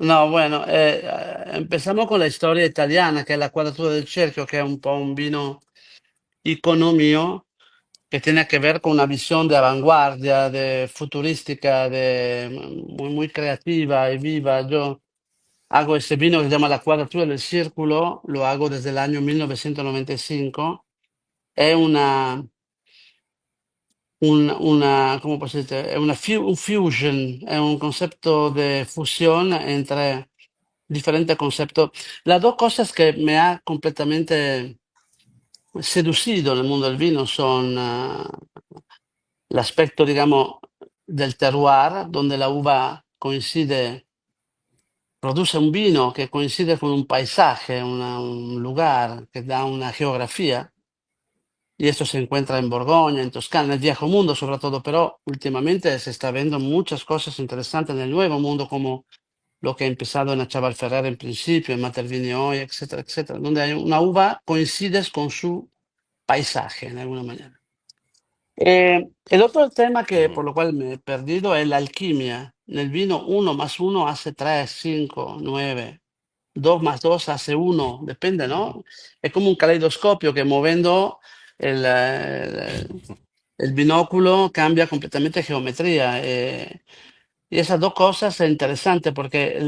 No, bueno, empezamos con la historia italiana, che è la quadratura del cerchio, che è un po' un vino icono mio, que tiene que ver con una visión de vanguardia, de futurística, muy, muy creativa y viva. Yo hago ese vino que se llama La Cuadratura del Círculo, lo hago desde el año 1995. È ¿cómo posso dire? È un fusion, è un concepto de fusión entre diferentes conceptos. Las dos cosas que me ha completamente seducido nel mondo del vino son l'aspetto, digamos, del terroir, donde la uva coincide, produce un vino que coincide con un paisaje, un lugar que da una geografía, y esto se encuentra en Borgoña, en Toscana, en el viejo mundo sobre todo, pero últimamente se está viendo muchas cosas interesantes en el nuevo mundo, como lo que ha empezado en Chaval Ferrer en principio, en Matervini hoy, etcétera, etcétera, donde hay una uva coincide con su paisaje, de alguna manera. El otro tema que Ujú. por lo cual me he perdido es la alquimia. Nel vino uno más uno hace 3, 5, 9. 2 más 2 hace uno, depende, ¿no? Es como un caleidoscopio que moviendo el binóculo cambia completamente geometría. Y esas dos cosas es interesante porque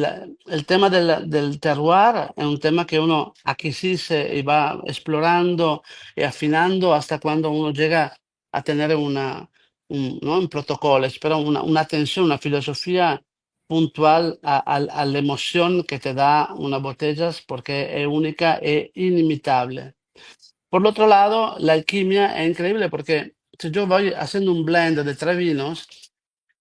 el tema del terroir es un tema que uno adquisisce y va explorando y afinando hasta cuando uno llega a tener no un protocolo, pero una atención, una filosofía puntual a la emoción que te da una botella porque es única e inimitable. Por el otro lado, la alquimia es increíble porque si yo voy haciendo un blend de tres vinos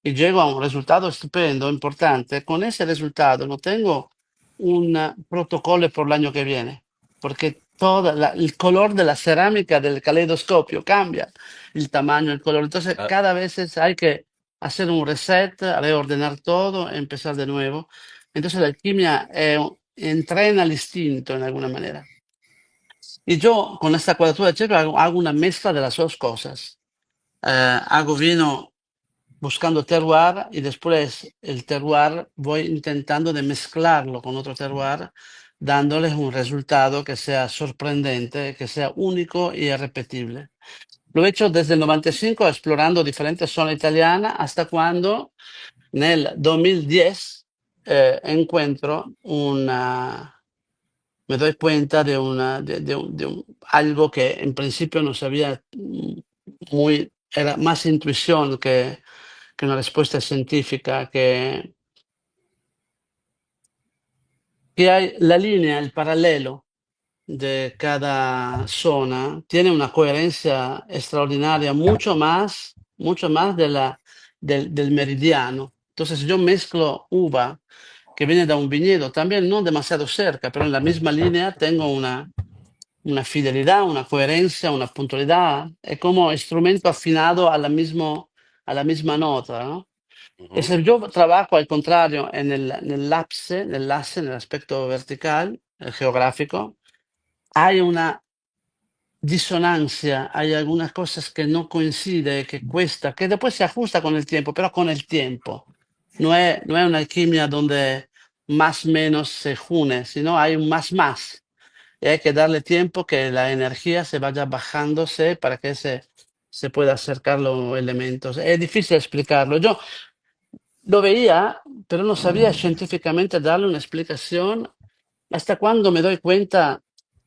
y llego a un resultado estupendo, importante, con ese resultado no tengo un protocolo por el año que viene, porque todo el color de la cerámica del caleidoscopio cambia, el tamaño, el color. Entonces, Ah, cada vez hay que hacer un reset, reordenar todo, empezar de nuevo. Entonces, la alquimia entrena el instinto en alguna manera. Y yo con esta cuadratura de cerchio hago una mezcla de las dos cosas. Hago vino buscando terroir y después el terroir voy intentando de mezclarlo con otro terroir, dándoles un resultado que sea sorprendente, que sea único y irrepetible. Lo he hecho desde el 95 explorando diferentes zonas italianas hasta cuando nel 2010 encuentro me doy cuenta algo que en principio no sabía era más intuición que una respuesta científica, que hay la línea, el paralelo de cada zona, tiene una coherencia extraordinaria, mucho más del meridiano. Entonces, yo mezclo uva que viene da un viñedo, también no demasiado cerca, pero en la misma línea tengo una fidelidad, una coherencia, una puntualidad, es como instrumento afinado a la misma nota, ¿no? E ujú. se yo trabajo al contrario nell'asse, nell'aspetto vertical, geográfico, hay una disonancia, hay algunas cosas que no coincide, que cuesta, que después se ajusta con el tiempo, pero con el tiempo. No es una alquimia donde más menos se une, sino hay un más más. Y hay que darle tiempo que la energía se vaya bajándose para que se pueda acercar los elementos. Es difícil explicarlo. Yo lo veía, pero no sabía científicamente darle una explicación hasta cuando me doy cuenta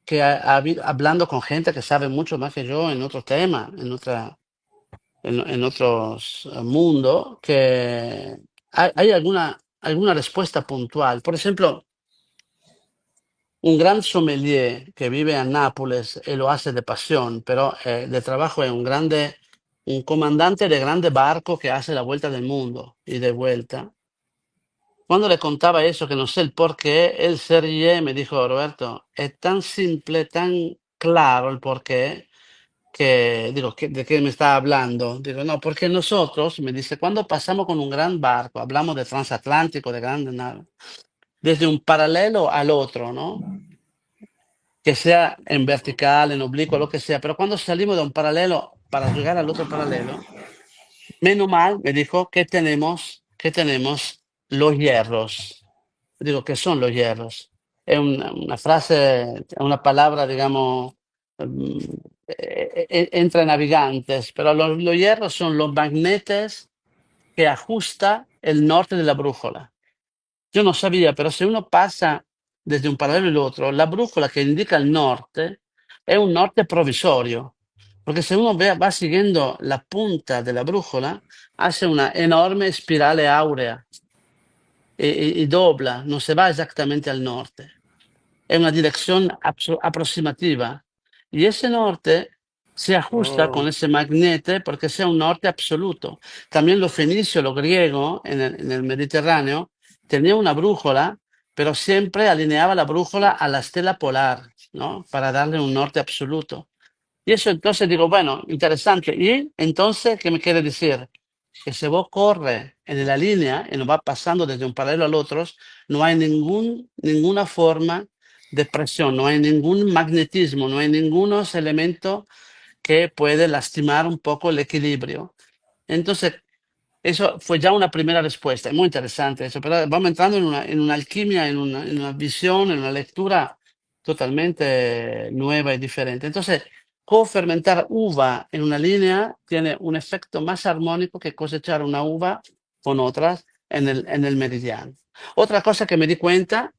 que hablando con gente que sabe mucho más que yo en otro tema, en otros mundos, que hay alguna respuesta puntual. Por ejemplo, un gran sommelier que vive a Nápoles y lo hace de pasión, pero de trabajo es un comandante de grande barco que hace la vuelta del mundo y de vuelta. Cuando le contaba eso, que no sé el por qué, él se ríe y me dijo, Roberto, es tan simple, tan claro el por qué, que digo, ¿de qué me está hablando? Digo, no, porque nosotros, me dice, cuando pasamos con un gran barco, hablamos de transatlántico, de grande nave, desde un paralelo al otro, ¿no? Que sea en vertical, en oblicuo, lo que sea, pero cuando salimos de un paralelo para llegar al otro paralelo, menos mal, me dijo, que tenemos los hierros. digo, ¿qué son los hierros? Es una frase, una palabra, digamos, mm, entre navegantes, pero los hierros son los magnetes que ajusta el norte de la brújula. Yo no sabía, pero si uno pasa desde un paralelo al otro, la brújula que indica el norte es un norte provisorio, porque si uno va siguiendo la punta de la brújula, hace una enorme espirale áurea y dobla, no se va exactamente al norte. Es una dirección aproximativa. Y ese norte se ajusta con Oh, ese magnete porque sea un norte absoluto. También los fenicios, los griegos en el Mediterráneo, tenían una brújula, pero siempre alineaba la brújula a la estela polar, ¿no? Para darle un norte absoluto. Y eso entonces digo, bueno, interesante. Y entonces, ¿qué me quiere decir? Que si vos corres en la línea y no va pasando desde un paralelo al otro, no hay ninguna forma de presión, no hay ningún magnetismo, no hay ningunos elementos que puede lastimar un poco el equilibrio. Entonces, eso fue ya una primera respuesta, es muy interesante eso, pero vamos entrando en una alquimia, en una visión, en una lectura totalmente nueva y diferente. Entonces, cofermentar uva en una línea tiene un efecto más armónico que cosechar una uva con otras en el meridiano. Otra cosa que me di cuenta,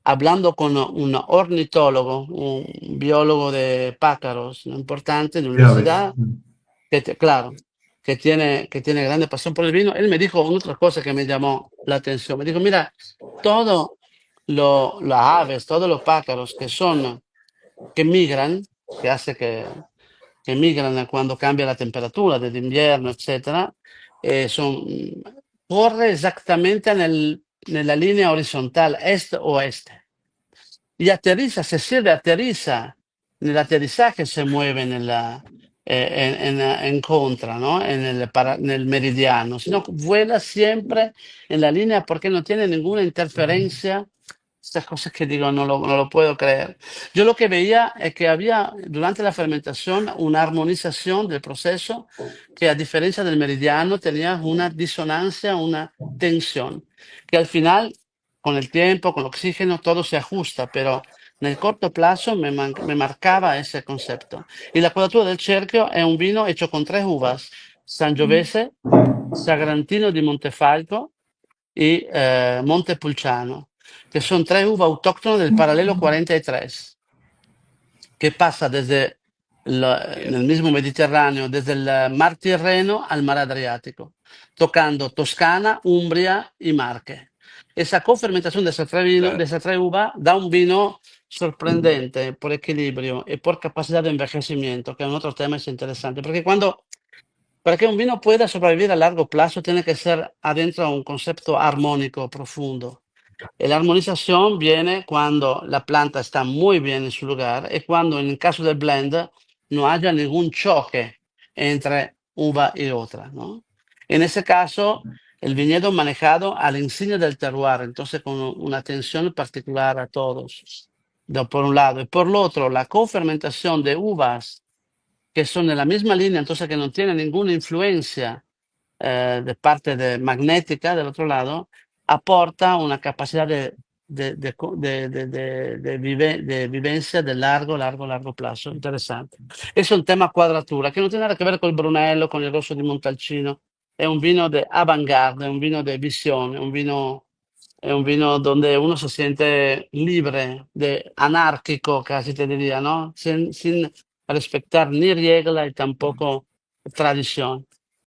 hablando con un ornitólogo, un biólogo de pájaros importante de la de aves. universidad, claro, que tiene grande pasión por el vino, él me dijo otra cosa que me llamó la atención. Me dijo, mira, todas las aves, todos los pájaros que migran, que hace que migran cuando cambia la temperatura del invierno, etcétera, corre exactamente en la línea horizontal este-oeste. Y aterriza, se sirve, aterriza. Nel aterrizaje se mueve en contra, ¿no? Nel meridiano, sino vuela siempre en la línea porque no tiene ninguna interferencia. Estas cosas que digo, no lo puedo creer. Yo lo que veía es que había durante la fermentación una armonización del proceso que a diferencia del meridiano tenía una disonancia, una tensión, que al final con el tiempo, con el oxígeno, todo se ajusta, pero nel corto plazo me marcaba ese concepto. Y la quadratura del cerchio è un vino hecho con tres uvas, Sangiovese, Sagrantino di Montefalco y Montepulciano, que son tres uvas autóctonas del paralelo 43, que pasa desde en el mismo Mediterráneo, desde el mar Tirreno al mar Adriático, tocando Toscana, Umbria y Marque. Esa cofermentación de Claro. esas tres uvas da un vino sorprendente por equilibrio y por capacidad de envejecimiento, que es un otro tema es interesante, porque para que un vino pueda sobrevivir a largo plazo tiene que ser adentro un concepto armónico profundo. La armonización viene cuando la planta está muy bien en su lugar y cuando en el caso del blend no haya ningún choque entre uva y otra, ¿no? En ese caso, el viñedo manejado al insignia del terroir, entonces con una atención particular a todos, por un lado. Y por lo otro, la cofermentación de uvas que son en la misma línea, entonces que no tienen ninguna influencia de parte magnética del otro lado, aporta una capacidad de vivencia de largo plazo. Interesante. Es un tema cuadratura, que no tiene nada que ver con el Brunello, con il Rosso di Montalcino. È un vino de avant-garde, è un vino de visión, è un vino donde uno se siente libre, anárquico, casi te diría, ¿no? Sin respetar ni regla y tampoco tradición.